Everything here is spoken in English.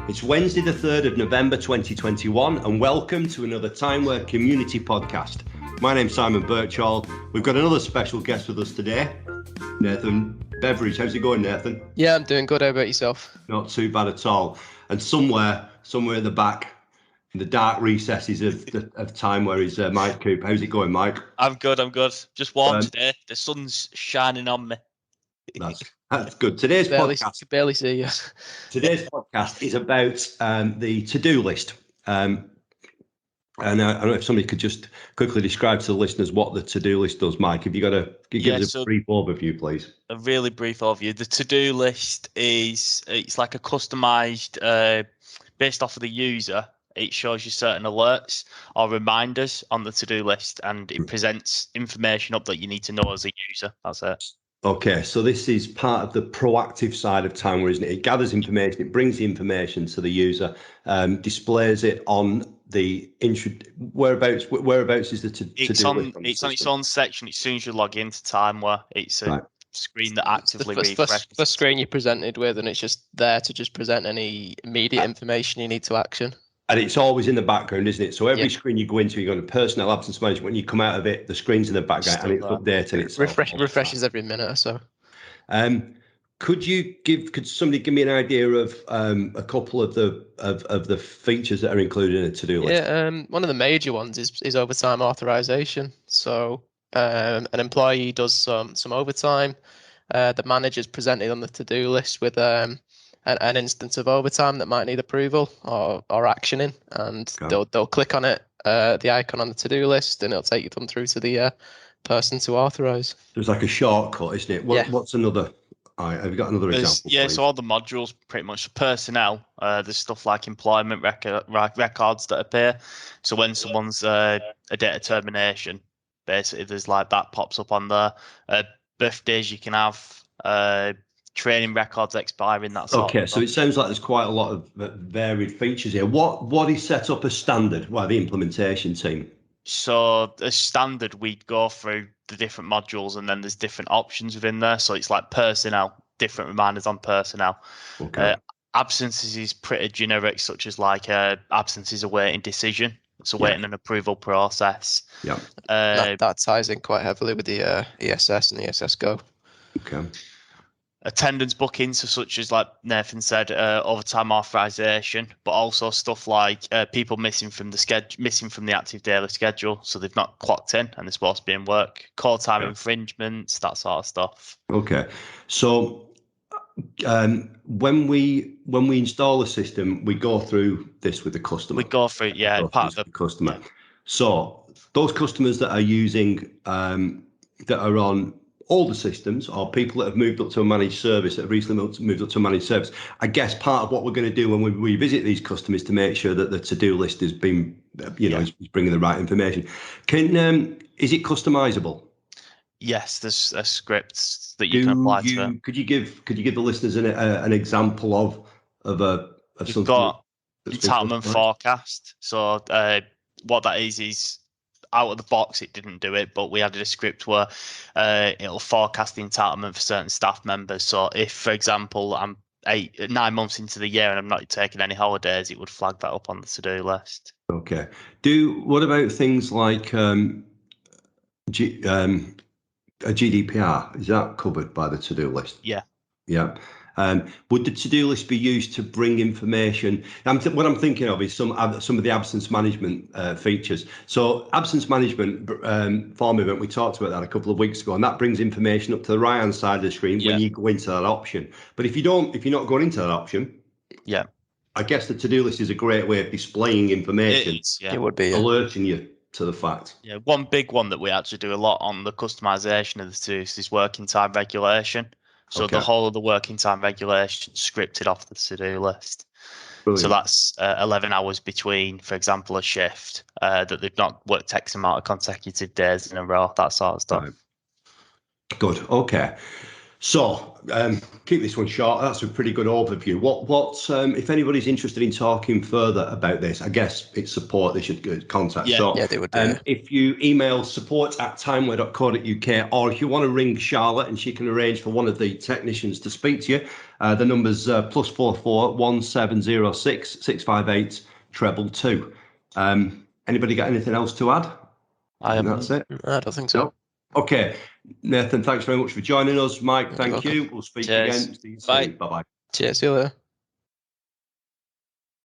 It's Wednesday the 3rd of November 2021 and welcome to another Timeware Community Podcast. My name's Simon Birchall. We've got another special guest with us today, Nathan Beveridge. How's it going, Nathan? Yeah, I'm doing good. How about yourself? Not too bad at all. And somewhere at the back, in the dark recesses of Timeware is Mike Coop. How's it going, Mike? I'm good. Just warm today. The sun's shining on me. That's good. Today's podcast. Can barely see you. Today's podcast is about the to-do list. And I don't know if somebody could just quickly describe to the listeners what the to-do list does, Mike. If you got to give us a brief overview, please. A really brief overview. The to-do list it's like a customized, based off of the user. It shows you certain alerts or reminders on the to-do list, and it presents information up that you need to know as a user. That's it. Okay, so this is part of the proactive side of Timeware, isn't it? It gathers information, it brings the information to the user, displays it on the whereabouts is the to-do list? It's on its own section. As soon as you log into Timeware, it's a screen that actively refreshes. The screen you're presented with, and it's just there to just present any immediate information you need to action. And it's always in the background, isn't it? So every screen you go into, you go to personnel absence management. When you come out of it, the screen's in the background and it's updating itself. Refreshes every minute or so. Could somebody give me an idea of a couple of the features that are included in a to-do list? Yeah, one of the major ones is overtime authorization. So an employee does some overtime. The manager's presented on the to-do list with an instance of overtime that might need approval or actioning, and they'll click on it, the icon on the to-do list, and it'll take them through to the person to authorize. There's like a shortcut, isn't it? What's another? Have you got another example? Yeah, please? So all the modules, pretty much personnel. There's stuff like employment records that appear. So when someone's a date of termination, basically there's like that pops up on there. Birthdays you can have. Training records expiring, that sort of stuff. So it sounds like there's quite a lot of varied features here. What is set up as standard by the implementation team? So as standard, we'd go through the different modules, and then there's different options within there. So it's like personnel, different reminders on personnel. Okay. Absences is pretty generic, such as like absences awaiting decision. It's awaiting an approval process. Yeah. That ties in quite heavily with the ESS and ESS Go. Okay. Attendance bookings, such as like Nathan said, overtime authorization, but also stuff like people missing from the active daily schedule, so they've not clocked in and they're supposed to be in work. Call time infringements, that sort of stuff. Okay, so when we install a system, we go through this with the customer. We go through part of the customer. Yeah. So those customers that are using that are on older systems, or people that have moved up to a managed service, that have recently moved up to a managed service, I guess part of what we're going to do when we visit these customers to make sure that the to-do list has been, is bringing the right information. Is it customizable? Yes, there's scripts that you can apply to it. Could you give the listeners an example of something? You've got entitlement forecast. So what that is out of the box, it didn't do it, but we added a script where it'll forecast the entitlement for certain staff members. So if, for example, I'm 9 months into the year and I'm not taking any holidays, it would flag that up on the to-do list. Okay. What about things like a GDPR? Is that covered by the to-do list? Yeah. Yeah. Would the to-do list be used to bring information? What I'm thinking of is some of the absence management features. So absence management form event, we talked about that a couple of weeks ago, and that brings information up to the right-hand side of the screen when you go into that option. But if you're not going into that option, I guess the to-do list is a great way of displaying information. It would be alerting you to the fact. Yeah, one big one that we actually do a lot on the customization of the to-do list is working time regulation. So the whole of the working time regulation scripted off the to-do list. Brilliant. So that's 11 hours between, for example, a shift that they've not worked X amount of consecutive days in a row, that sort of stuff. Right. Good. Okay. So keep this one short. That's a pretty good overview. What if anybody's interested in talking further about this, I guess it's support they should contact. Yeah. So Yeah, they would. if you email support@timeware.co.uk, or if you want to ring Charlotte and she can arrange for one of the technicians to speak to you, the number's +44 1706 658 222. Anybody got anything else to add? That's it. I don't think so. No? Okay, Nathan, thanks very much for joining us. Mike, thank you. We'll speak Cheers. again. See you Bye. soon. Bye-bye. Cheers. See you later.